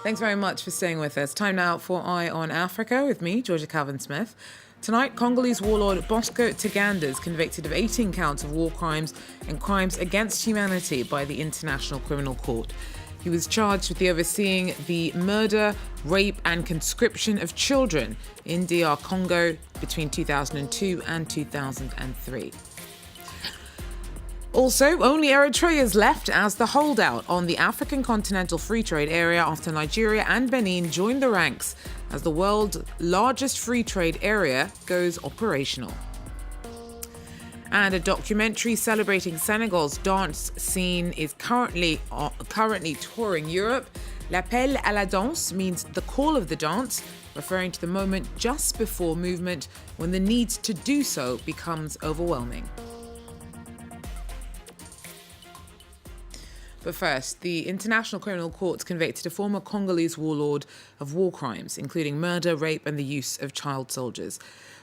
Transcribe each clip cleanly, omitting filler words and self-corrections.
Thanks very much for staying with us. Time now for Eye on Africa with me, Georgia Calvin-Smith. Tonight, Congolese warlord Bosco Ntaganda is convicted of 18 counts of war crimes and crimes against humanity by the International Criminal Court. He was charged with overseeing the murder, rape and conscription of children in DR Congo between 2002 and 2003. Also, only Eritrea is left as the holdout on the African Continental Free Trade Area after Nigeria and Benin joined the ranks as the world's largest free trade area goes operational. And a documentary celebrating Senegal's dance scene is currently touring Europe. L'appel à la danse means the call of the dance, referring to the moment just before movement when the need to do so becomes overwhelming. But first, the International Criminal Court convicted a former Congolese warlord of war crimes, including murder, rape and the use of child soldiers.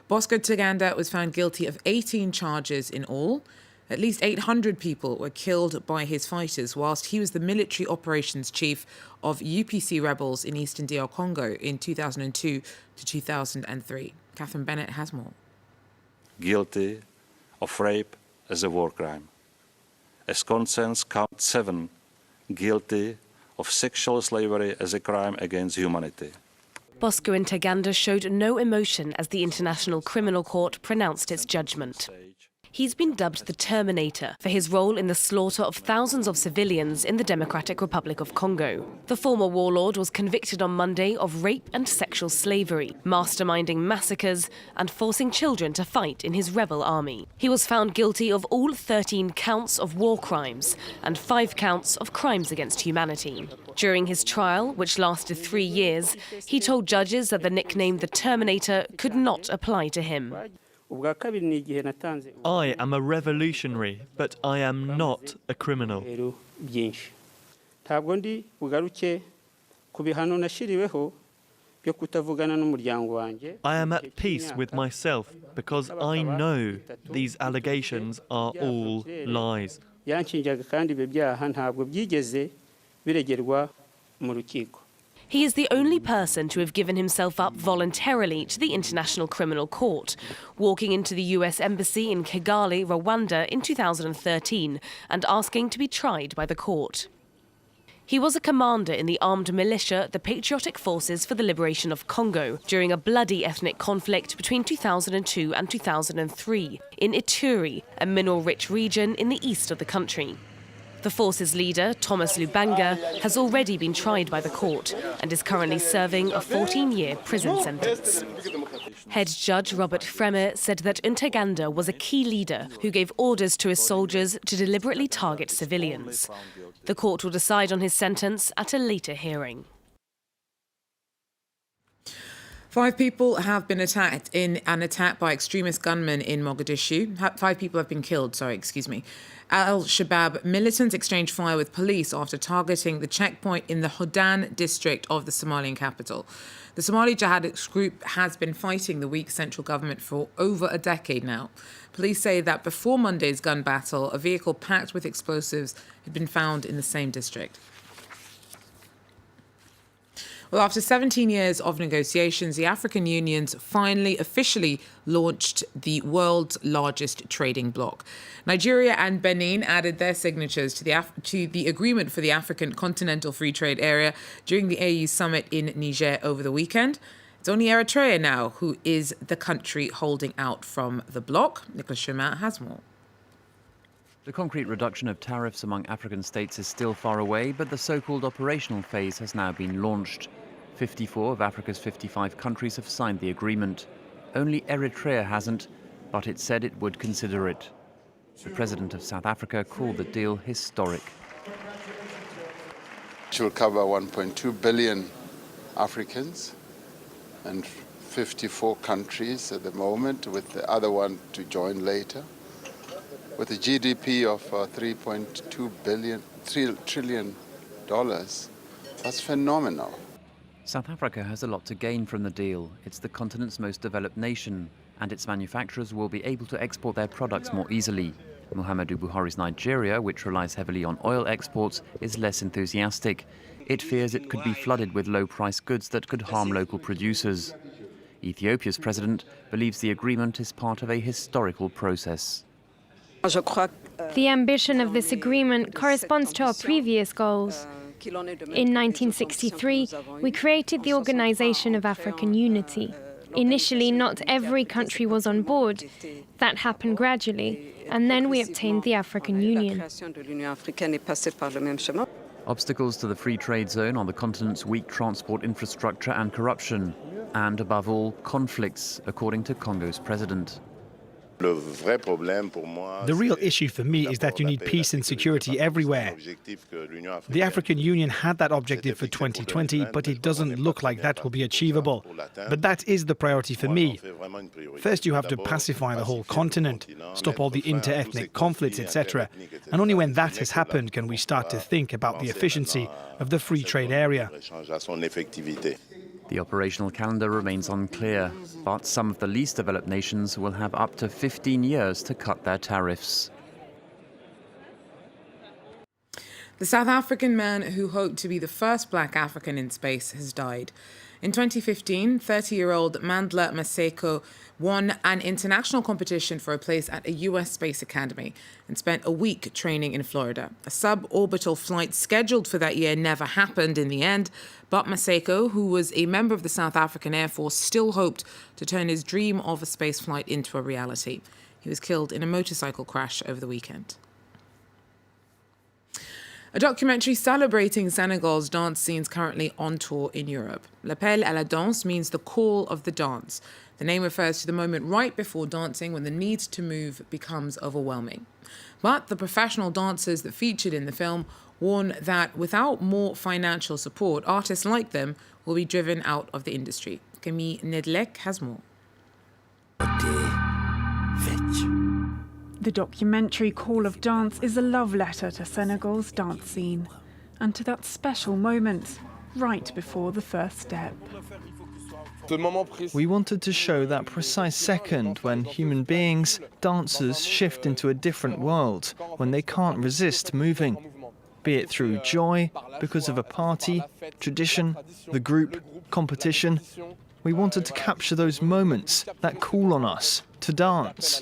Bosco Ntaganda was found guilty of 18 charges in all. At least 800 people were killed by his fighters whilst he was the military operations chief of UPC rebels in eastern DR Congo in 2002 to 2003. Catherine Bennett has more. Guilty of rape as a war crime. As concerns count 7, guilty of sexual slavery as a crime against humanity. Bosco Ntaganda showed no emotion as the International Criminal Court pronounced its judgment. He's been dubbed the Terminator for his role in the slaughter of thousands of civilians in the Democratic Republic of Congo. The former warlord was convicted on Monday of rape and sexual slavery, masterminding massacres and forcing children to fight in his rebel army. He was found guilty of all 13 counts of war crimes and 5 counts of crimes against humanity. During his trial, which lasted 3 years, he told judges that the nickname the Terminator could not apply to him. I am a revolutionary, but I am not a criminal. I am at peace with myself because I know these allegations are all lies. He is the only person to have given himself up voluntarily to the International Criminal Court, walking into the US Embassy in Kigali, Rwanda in 2013 and asking to be tried by the court. He was a commander in the armed militia, the Patriotic Forces for the Liberation of Congo, during a bloody ethnic conflict between 2002 and 2003 in Ituri, a mineral-rich region in the east of the country. The force's leader, Thomas Lubanga, has already been tried by the court and is currently serving a 14-year prison sentence. Head Judge Robert Fremer said that Ntaganda was a key leader who gave orders to his soldiers to deliberately target civilians. The court will decide on his sentence at a later hearing. 5 people have been attacked in an attack by extremist gunmen in Mogadishu. 5 people have been killed, Al-Shabaab militants exchanged fire with police after targeting the checkpoint in the Hodan district of the Somalian capital. The Somali jihadist group has been fighting the weak central government for over a decade now. Police say that before Monday's gun battle, a vehicle packed with explosives had been found in the same district. Well, after 17 years of negotiations, the African Union's finally officially launched the world's largest trading bloc. Nigeria and Benin added their signatures to the agreement for the African Continental Free Trade Area during the AU summit in Niger over the weekend. It's only Eritrea now who is the country holding out from the bloc. Nicholas Chemin has more. The concrete reduction of tariffs among African states is still far away, but the so-called operational phase has now been launched. 54 of Africa's 55 countries have signed the agreement. Only Eritrea hasn't, but it said it would consider it. The president of South Africa called the deal historic. It will cover 1.2 billion Africans and 54 countries at the moment, with the other one to join later, with a GDP of $3 trillion. That's phenomenal. South Africa has a lot to gain from the deal. It's the continent's most developed nation, and its manufacturers will be able to export their products more easily. Muhammadu Buhari's Nigeria, which relies heavily on oil exports, is less enthusiastic. It fears it could be flooded with low-priced goods that could harm local producers. Ethiopia's president believes the agreement is part of a historical process. The ambition of this agreement corresponds to our previous goals. In 1963, we created the Organization of African Unity. Initially, not every country was on board. That happened gradually, and then we obtained the African Union. Obstacles to the free trade zone are the continent's weak transport infrastructure and corruption, and above all, conflicts, according to Congo's president. The real issue for me is that you need peace and security everywhere. The African Union had that objective for 2020, but it doesn't look like that will be achievable. But that is the priority for me. First, you have to pacify the whole continent, stop all the inter-ethnic conflicts, etc. And only when that has happened can we start to think about the efficiency of the free trade area. The operational calendar remains unclear, but some of the least developed nations will have up to 15 years to cut their tariffs. The South African man who hoped to be the first black African in space has died. In 2015, 30-year-old Mandla Maseko won an international competition for a place at a US space academy and spent a week training in Florida. A suborbital flight scheduled for that year never happened in the end, but Maseko, who was a member of the South African Air Force, still hoped to turn his dream of a space flight into a reality. He was killed in a motorcycle crash over the weekend. A documentary celebrating Senegal's dance scenes currently on tour in Europe. L'appel à la danse means the call of the dance. The name refers to the moment right before dancing when the need to move becomes overwhelming. But the professional dancers that featured in the film warn that without more financial support, artists like them will be driven out of the industry. Camille Nedlek has more. The documentary Call of Dance is a love letter to Senegal's dance scene and to that special moment right before the first step. We wanted to show that precise second when human beings, dancers, shift into a different world, when they can't resist moving, be it through joy, because of a party, tradition, the group, competition. We wanted to capture those moments that call on us to dance.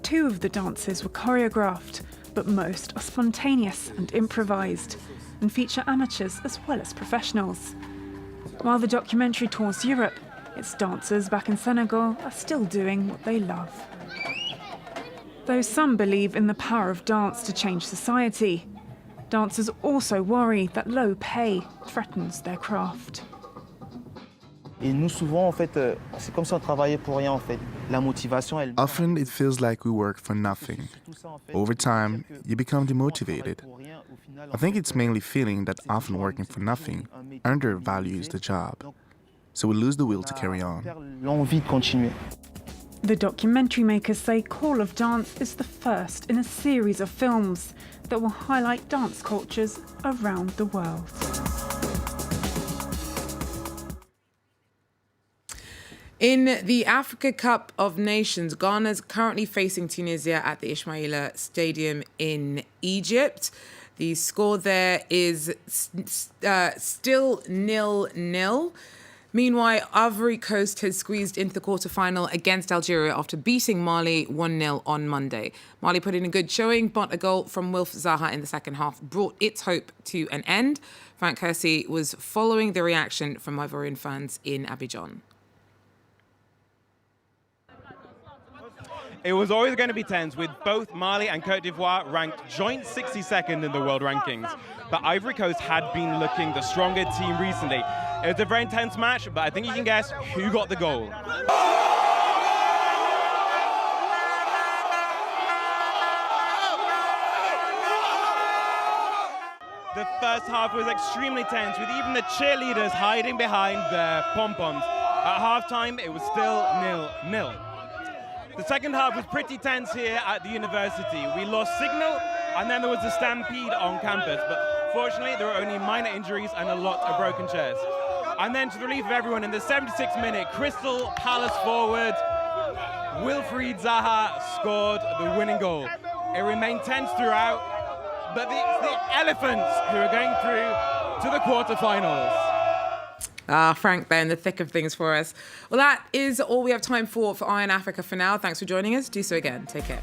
2 of the dances were choreographed, but most are spontaneous and improvised, and feature amateurs as well as professionals. While the documentary tours Europe, its dancers back in Senegal are still doing what they love. Though some believe in the power of dance to change society, dancers also worry that low pay threatens their craft. Often it feels like we work for nothing. Over time, you become demotivated. I think it's mainly feeling that often working for nothing undervalues the job. So we lose the will to carry on. The documentary makers say Call of Dance is the first in a series of films that will highlight dance cultures around the world. In the Africa Cup of Nations, Ghana is currently facing Tunisia at the Ismaila Stadium in Egypt. The score there is still 0-0. Meanwhile, Ivory Coast has squeezed into the quarterfinal against Algeria after beating Mali 1-0 on Monday. Mali put in a good showing, but a goal from Wilf Zaha in the second half brought its hope to an end. Frank Kersey was following the reaction from Ivorian fans in Abidjan. It was always going to be tense, with both Mali and Côte d'Ivoire ranked joint 62nd in the world rankings. But Ivory Coast had been looking the stronger team recently. It was a very intense match, but I think you can guess who got the goal. The first half was extremely tense, with even the cheerleaders hiding behind their pom-poms. At halftime, it was still 0-0. The second half was pretty tense here at the university. We lost signal, and then there was a stampede on campus. But fortunately, there were only minor injuries and a lot of broken chairs. And then, to the relief of everyone, in the 76th minute, Crystal Palace forward Wilfried Zaha scored the winning goal. It remained tense throughout, but it's the elephants who are going through to the quarterfinals. Frank there in the thick of things for us. Well, that is all we have time for Eye on Africa for now. Thanks for joining us. Do so again. Take care.